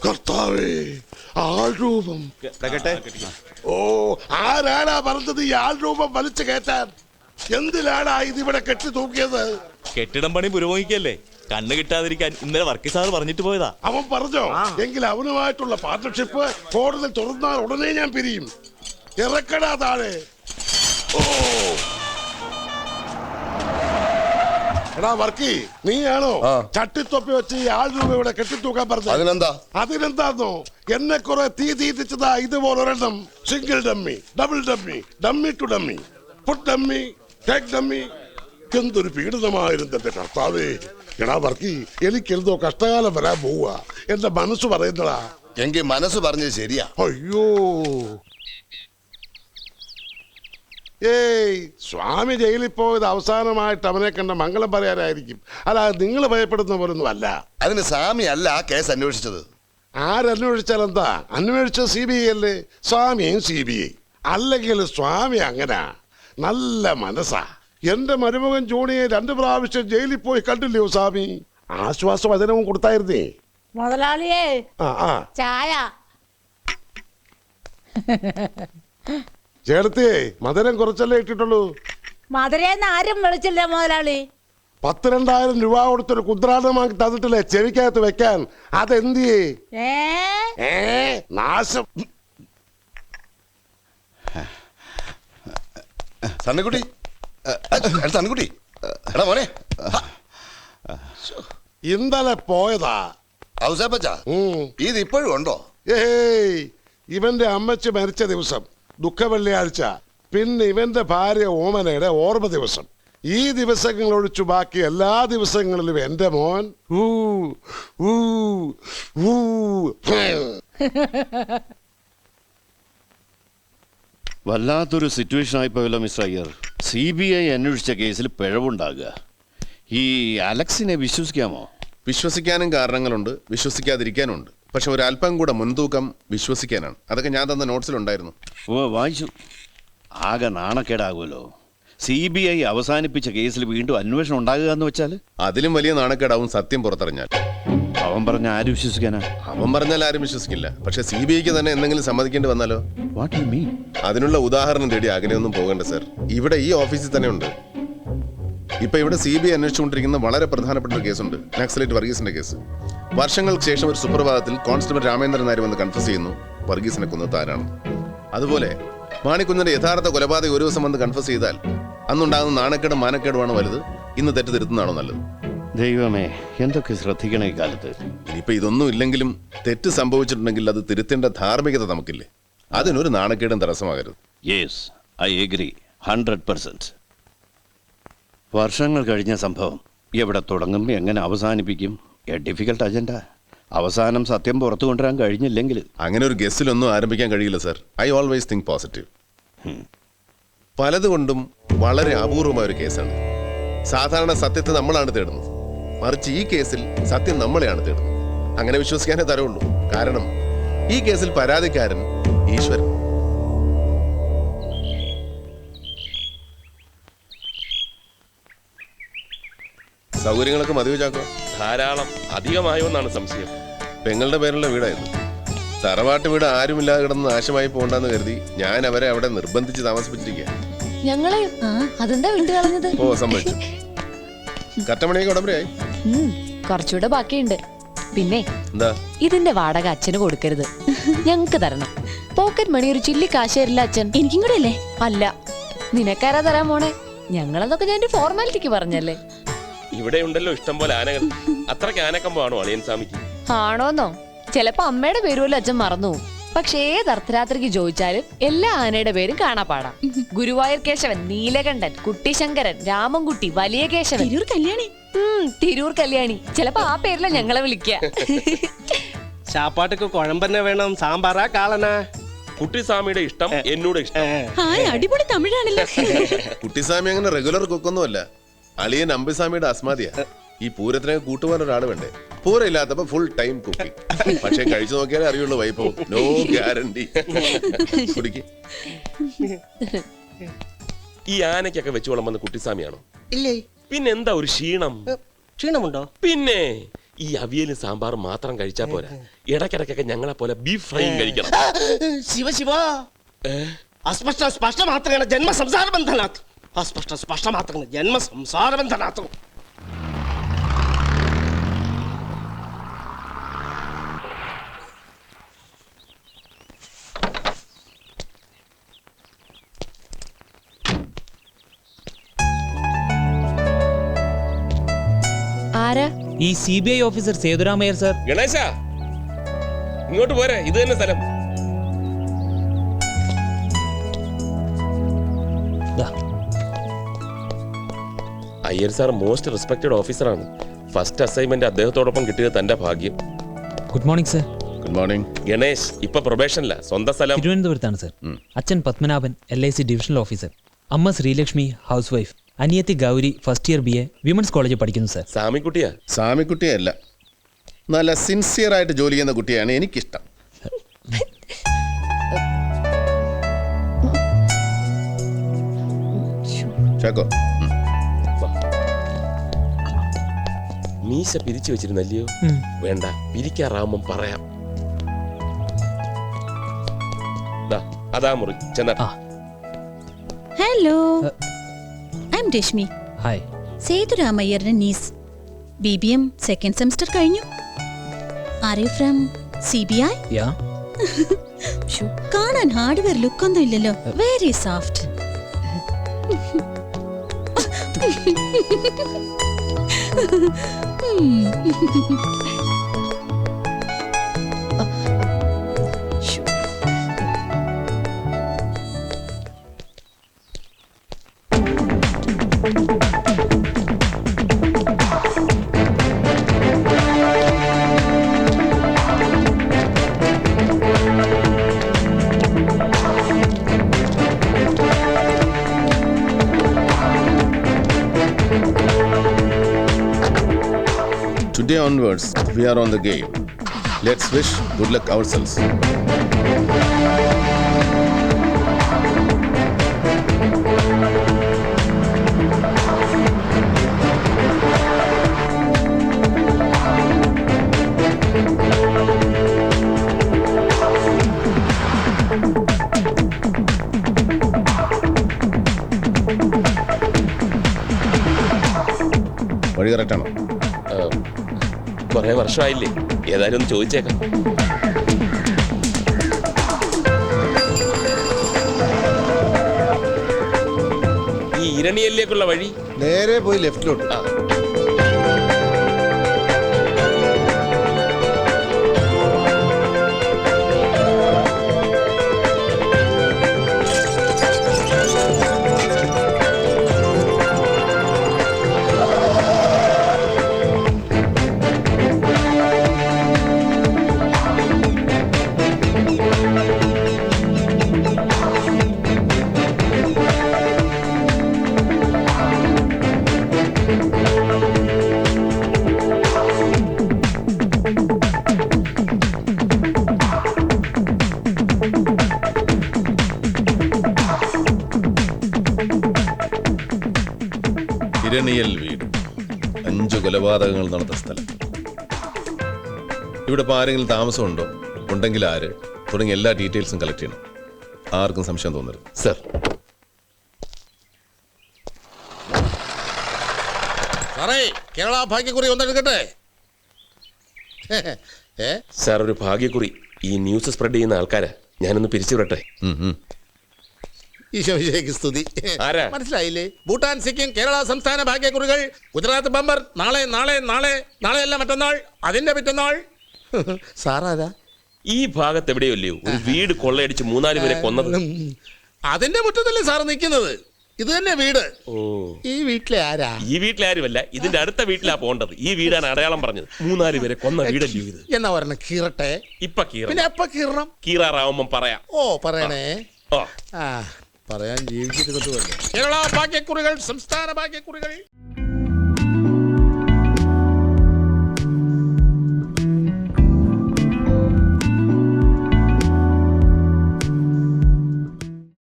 കർത്താവേ, ആൾരൂപം. ഓ, ആരാടാ പറഞ്ഞത് ഈ ആൾരൂപം വലിച്ചു കയറ്റാൻ? എന്തിനാടാ ഇതിവിടെ കെട്ടി തൂക്കിയത്? കെട്ടിടം പണി പുരോഗമിക്കല്ലേ, കണ്ണ് കിട്ടാതിരിക്കാൻ ഇന്നലെ വർക്കി സാർ പറഞ്ഞിട്ട് പോയതാ. അവൻ പറഞ്ഞോ? എങ്കിൽ അവനുമായിട്ടുള്ള പാർട്ണർഷിപ്പ് കോടതി തുറന്നാൽ ഉടനെ ഞാൻ പിരിയും. ഇറക്കടാ താഴെ. ഓ എടാ വർക്കി, നീയാണോ ചട്ടിത്തൊപ്പി വെച്ച് ഈ ആൾരൂപ ഇവിടെ കെട്ടിത്തൂക്കാൻ പറഞ്ഞത്? അതിനെന്താന്നോ, എന്നെ കുറെ തീറ്റിച്ചതാ ഇതുപോലൊരെണ്ണം. Single dummy, double dummy, dummy to dummy, food dummy, take dummy. എന്തൊരു പീഡിതമായിരുന്നു എന്റെ കർത്താവേ. എടാ വർക്കി, എനിക്കെന്തോ കഷ്ടകാലം വരാൻ പോവുക. എന്റെ മനസ്സ് പറയുന്നടാ. എങ്കിൽ മനസ്സ് പറഞ്ഞത് ശരിയാ. അയ്യോ, ഏയ്, സ്വാമി ജയിലിൽ പോയത് അവസാനമായിട്ട് അവനെ കണ്ട മംഗളം പറയാനായിരിക്കും. അല്ല, നിങ്ങൾ ഭയപ്പെടുന്ന പോലൊന്നും അല്ല. അതിന് സ്വാമി അല്ല ആ കേസ് അന്വേഷിച്ചത്. ആരന്വേഷിച്ചാൽ എന്താ? അന്വേഷിച്ച CBI അല്ലേ? സ്വാമിയും CBI. അല്ലെങ്കിൽ സ്വാമി അങ്ങനെ നല്ല മനസ്സാ. എന്റെ മരുമകൻ ജോണിയെ 2 പ്രാവശ്യം ജയിലിൽ പോയി കണ്ടില്ലയോ സ്വാമി? ആശ്വാസവചനവും കൊടുത്തായിരുന്നേ. മുതലാളിയേ, ചായ. ചേർത്തിയേ, മധുരം കുറച്ചല്ലേ ഇട്ടിട്ടുള്ളൂ. മധുരേന്ന് ആരും വിളിച്ചില്ല മുതലാളി. 10,000-2,000 രൂപ കൊടുത്തൊരു കുദ്രാടമാക്കി തന്നിട്ടില്ലേ ചെവിക്കകത്ത് വെക്കാൻ? അതെന്തിയേ? നാശം. സണ്ണിക്കുട്ടി, സണ്ണിക്കുട്ടി, എടാ മോനെ, ഇന്നലെ പോയതാ. ഇത് ഇപ്പോഴും ഉണ്ടോ? ഏയ്, ഇവന്റെ അമ്മച്ചി മരിച്ച ദിവസം ദുഃഖ വെള്ളിയാഴ്ച, പിന്നെ ഇവന്റെ ഭാര്യ ഓമനയുടെ ഓർമ്മ ദിവസം. ഈ ദിവസങ്ങൾ ഒഴിച്ചു ബാക്കി എല്ലാ ദിവസങ്ങളിലും എന്റെ മോൻ വല്ലാത്തൊരു സിറ്റുവേഷൻ ആയിപ്പോയല്ലോ മിസ്റ്റർ അയ്യർ. CBI അന്വേഷിച്ച കേസിൽ പിഴവുണ്ടാകുക. ഈ അലക്സിനെ വിശ്വസിക്കാമോ? വിശ്വസിക്കാനും കാരണങ്ങളുണ്ട്, വിശ്വസിക്കാതിരിക്കാനുണ്ട്. പക്ഷെ ഒരല്പം കൂടെ മുൻതൂക്കം വിശ്വസിക്കാനാണ്. അതൊക്കെ ഞാൻ തന്ന നോട്ട്സിലുണ്ടായിരുന്നു. വായിച്ചു. ആകെ നാണക്കേടാകുമല്ലോ. CBI അവസാനിപ്പിച്ച കേസിൽ വീണ്ടും അന്വേഷണം ഉണ്ടാകുക എന്ന് വെച്ചാൽ അതിലും വലിയ നാണക്കേടാവും സത്യം പുറത്തറിഞ്ഞാൽ. അവൻ പറഞ്ഞ ആരും വിശ്വസിക്കാനാ? അവൻ പറഞ്ഞാൽ ആരും വിശ്വസിക്കില്ല. പക്ഷെ CBIക്ക് തന്നെ എന്തെങ്കിലും സമ്മതിക്കേണ്ടി വന്നാലോ? What you mean? അതിനുള്ള ഉദാഹരണം തേടി അകലെയൊന്നും പോകണ്ട സർ. ഇവിടെ ഈ ഓഫീസിൽ തന്നെ ഉണ്ട്. ഇപ്പൊ ഇവിടെ CBI അന്വേഷിച്ചുകൊണ്ടിരിക്കുന്ന വളരെ പ്രധാനപ്പെട്ട ഒരു കേസുണ്ട്, നക്സലൈറ്റ് വർഗീസിന്റെ കേസ്. വർഷങ്ങൾക്ക് ശേഷം ഒരു സുപ്രഭാതത്തിൽ കോൺസ്റ്റബിൾ രാമേന്ദ്രൻ നായർ വന്ന് കൺഫ്യൂസ് ചെയ്യുന്നു വർഗീസിനെ കൊന്നത് താനാണ്. അതുപോലെ മാണിക്കുഞ്ഞിന്റെ യഥാർത്ഥ കൊലപാതകം ഒരു ദിവസം വന്ന് കൺഫ്യൂസ് ചെയ്താൽ അന്നുണ്ടാകുന്ന നാണക്കേടും മാനക്കേടുമാണ് വലുത്. ഇന്ന് തെറ്റ് തിരുത്തുന്നതാണോ നല്ലത്? ദൈവമേ, എന്തൊക്കെ ശ്രദ്ധിക്കണേ ഈ കാലത്ത്. ഇനിയിപ്പോ ഇതൊന്നും ഇല്ലെങ്കിലും തെറ്റ് സംഭവിച്ചിട്ടുണ്ടെങ്കിൽ അത് തിരുത്തേണ്ട ധാർമ്മികത നമുക്കില്ലേ? അതിനൊരു നാണക്കേടും തടസ്സമാകരുത്. Yes, I agree 100%. വർഷങ്ങൾ കഴിഞ്ഞ സംഭവം എവിടെ തുടങ്ങും, എങ്ങനെ അവസാനിപ്പിക്കും? A difficult agenda. അവസാനം സത്യം പുറത്തു കൊണ്ടുവരാൻ കഴിഞ്ഞില്ലെങ്കിൽ അങ്ങനെ ഒരു ഗസ്റ്റിലൊന്നും ആരംഭിക്കാൻ കഴിയില്ല sir. I always think positive. പലതുകൊണ്ടും വളരെ അപൂർവമായ ഒരു കേസാണ്. സാധാരണ സത്യത്തെ നമ്മളാണ് തേടുന്നത്, മറിച്ച് ഈ കേസിൽ സത്യം നമ്മളെയാണ് തേടുന്നത്. അങ്ങനെ വിശ്വസിക്കാനേ തരവുള്ളൂ. കാരണം ഈ കേസിൽ പരാതിക്കാരൻ ഈശ്വരൻ. സൗകര്യങ്ങളൊക്കെ മതിയോ ചാക്കോ? ധാരാളം. അധികമായോ എന്നാണ് സംശയം. പെങ്ങളുടെ പേരുള്ള വീടായിരുന്നു. തറവാട്ട് വീട് ആരുമില്ലാതെ കിടന്ന് നാശമായി പോകണ്ടെന്ന് കരുതി ഞാൻ അവരെ അവിടെ നിർബന്ധിച്ച് താമസിപ്പിച്ചിരിക്കുക. ഞങ്ങളെ അതെന്താ വിട്ടു കളഞ്ഞത്? ഓ, സംഭവിച്ചു. കറ്റമണിയൊക്കെ ഉടമ്പടിയായി. കുറച്ചുകൂടെ ബാക്കിയുണ്ട്. പിന്നെ എന്താ? ഇതിന്റെ വാടക അച്ഛന് കൊടുക്കരുത്, ഞങ്ങക്ക് തരണം. പോക്കറ്റ് മണി ഒരു ചില്ലി കാശ് തരില്ല അച്ഛൻ. എനിക്കും കൂടെ അല്ലേ? അല്ല, നിനക്കാരാ തരാൻ പോണേ? ഞങ്ങളതൊക്കെ ഞാൻ ഫോർമാലിറ്റിക്ക് പറഞ്ഞല്ലേ. ഇവിടെ ഉണ്ടല്ലോ ഇഷ്ടം പോലെ ആനകൾ. അത്രയ്ക്ക് ആനക്കമ്പോ ആണോ അളിയൻ സ്വാമിക്ക്? ആണോന്നോ? ചിലപ്പോ അമ്മയുടെ പേരുമല്ലോ അച്ഛൻ മറന്നു. പക്ഷേ ഏത് അർദ്ധരാത്രിക്ക് ചോദിച്ചാലും എല്ലാ ആനയുടെ പേരും കാണാപ്പാടാം. ഗുരുവായൂർ കേശവൻ, നീലകണ്ഠൻ, കുട്ടിശങ്കരൻ, രാമൻകുട്ടി, വലിയ കേശവൻ, തിരൂർ കല്യാണി. തിരൂർ കല്യാണി. ചിലപ്പോ ആ പേരില ഞങ്ങളെ വിളിക്ക. ചാപ്പാട്ടൊക്കെ കുഴമ്പന്നെ വേണം, സാമ്പാറാ കാളനാ? കുട്ടിസ്വാമിയുടെ ഇഷ്ടം എന്നോട് ഇഷ്ടം. അടിപൊളി തമിഴാണല്ലോ. കുട്ടിസ്വാമി അങ്ങനെ റെഗുലർ കുക്കൊന്നുമല്ല. അളിയൻ അമ്പിസ്വാമിയുടെ അസ്മാദിയാ. ഈ പൂരത്തിനൊക്കെ കൂട്ടുവാൻ ഒരാൾ വേണ്ടേ? പൂരം ഇല്ലാത്തപ്പോ ഫുൾ ടൈം കുക്കിംഗ്. പക്ഷെ കഴിച്ചു നോക്കിയാലേ അറിയുള്ളൂ വൈഭവം. No guarantee. ഈ ആനയ്ക്കൊക്കെ വെച്ച് വിളമ്പുന്ന കുട്ടിസ്വാമിയാണോ? ഇല്ലേ. പിന്നെന്താ ഒരു ക്ഷീണം? ക്ഷീണമുണ്ടോ? പിന്നെ ഈ അവിയലും സാമ്പാറും മാത്രം കഴിച്ചാ പോരാ, ഇടയ്ക്കിടയ്ക്കൊക്കെ ഞങ്ങളെ പോലെ ബീഫ് ഫ്രൈയും കഴിക്കണം. ಶಿವ ಶಿವ ಅಸ್ಪಷ್ಟ ಸ್ಪಷ್ಟ ಮಾತ್ರಗಳ ಜನ್ಮ ಸಂಸಾರ ಬಂಧನಾತ್. ಅಸ್ಪಷ್ಟ ಸ್ಪಷ್ಟ ಮಾತ್ರಗಳ ಜನ್ಮ ಸಂಸಾರ ಬಂಧನಾತ್. ആരാ? ഈ CBI ഓഫീസർ സേതുരാമയ്യർ സർ. ഗണേശ ഇങ്ങോട്ട് പോരെ, ഇത് തന്നെ സ്ഥലം. അയ്യർ സാർ മോസ്റ്റ് റെസ്പെക്റ്റഡ് ഓഫീസറാണ്. ഫസ്റ്റ് അസൈൻമെന്റ് അദ്ദേഹത്തോടൊപ്പം കിട്ടിയത് തന്റെ ഭാഗ്യം. Good morning sir. Good morning. Ganesh ഇപ്പൊ പ്രൊബേഷനില്ല. സ്വന്തം സ്ഥലം തിരുവനന്തപുരത്താണ് സർ. അച്ഛൻ പത്മനാഭൻ LIC ഡിവിഷണൽ ഓഫീസർ. അമ്മ ശ്രീലക്ഷ്മി ഹൗസ് വൈഫ്. അനിയത്തി Gauri first year BA women's കോളേജിൽ പഠിക്കുന്നു സർ. സാമിക്കുട്ടിയാ? സാമിക്കുട്ടിയല്ല, നല്ല സിൻസിയർ ആയിട്ട് ജോലി ചെയ്യുന്ന കുട്ടിയാണ് എനിക്കിഷ്ടം. ചാക്കോ, മീശ പിരിച്ചു വെച്ചിരുന്നല്ലയോ? വേണ്ട, പിരിക്കാറാവുമ്പം പറയാം. അതാ മുറി ചെന്ന. Hello, I am Rashmi. Hi. സേതുരാമയ്യറിന്റെ നീസ്. BBM സെക്കൻഡ് സെമസ്റ്റർ കഴിഞ്ഞു. Are you from CBI? Yeah. കാണാൻ ഹാർഡ്വെയർ ലുക്ക് ഒന്നും ഇല്ലല്ലോ. Very soft. today onwards we are on the game. Let's wish good luck ourselves. വഴി കറക്റ്റാണോ? കുറെ വർഷമായില്ലേ, ഏതായാലും ഒന്ന് ചോദിച്ചേക്കാം. ഈ ഇരണിയല്ലേക്കുള്ള വഴി നേരെ പോയി ലെഫ്റ്റിലോട്ട്. ഇരണിയൽ വീട്, 5 കൊലപാതകങ്ങൾ നടന്ന സ്ഥലം. ഇവിടെ ഇപ്പോൾ ആരെങ്കിലും താമസമുണ്ടോ, ഉണ്ടെങ്കിൽ ആര്, തുടങ്ങിയ എല്ലാ ഡീറ്റെയിൽസും കളക്ട് ചെയ്യണം. ആർക്കും സംശയം തോന്നരുത്. സർ. കേരള ഭാഗ്യക്കുറി ഒന്നെടുക്കട്ടെ. സാർ, ഒരു ഭാഗ്യക്കുറി. ഈ ന്യൂസ് സ്പ്രെഡ് ചെയ്യുന്ന ആൾക്കാരാ. ഞാനൊന്ന് പിരിച്ചു വിടട്ടെ. ഈശോയ്ക്ക് സ്തുതി. ആരാ? മനസ്സിലായില്ലേ? ഭൂട്ടാൻ, സിക്കിം, കേരള സംസ്ഥാന ഭാഗ്യക്കുറികൾ. ഗുജറാത്ത് ബമ്പർ. നാളെ നാളെ നാളെ നാളെയല്ല മറ്റന്നാൾ, അതിന്റെ പിറ്റന്നാൾ. സാറാരാ? ഈ ഭാഗത്ത് എവിടെയല്ലയോ ഒരു വീട് കൊള്ളയടിച്ച് 3-4 പേരെ കൊന്നത്? അതിന്റെ മുറ്റത്തല്ലേ സാർ നിൽക്കുന്നത്? ഇത് തന്നെ വീട്. ഓ, ഈ വീട്ടിലെ ആരാ? ഈ വീട്ടിലെ ആരുമല്ല, ഇതിന്റെ അടുത്ത വീട്ടിലാ പോണ്ടത്. ഈ വീടാണ് അടയാളം പറഞ്ഞത്. 3-4 പേരെ കൊന്ന വീടല്ലോ ഇത്. എന്നാ പറഞ്ഞ കീറട്ടെ. ഇപ്പൊ പിന്നെ എപ്പ കീറണം? കീറാറാവുമ്പം പറയാം. ഓ, പറയണേ. ഓ, പറയാൻ ജീവിച്ചിരുന്നിട്ട് വേണ്ട. കേരള ഭാഗ്യക്കുറികൾ, സംസ്ഥാന ഭാഗ്യക്കുറികൾ.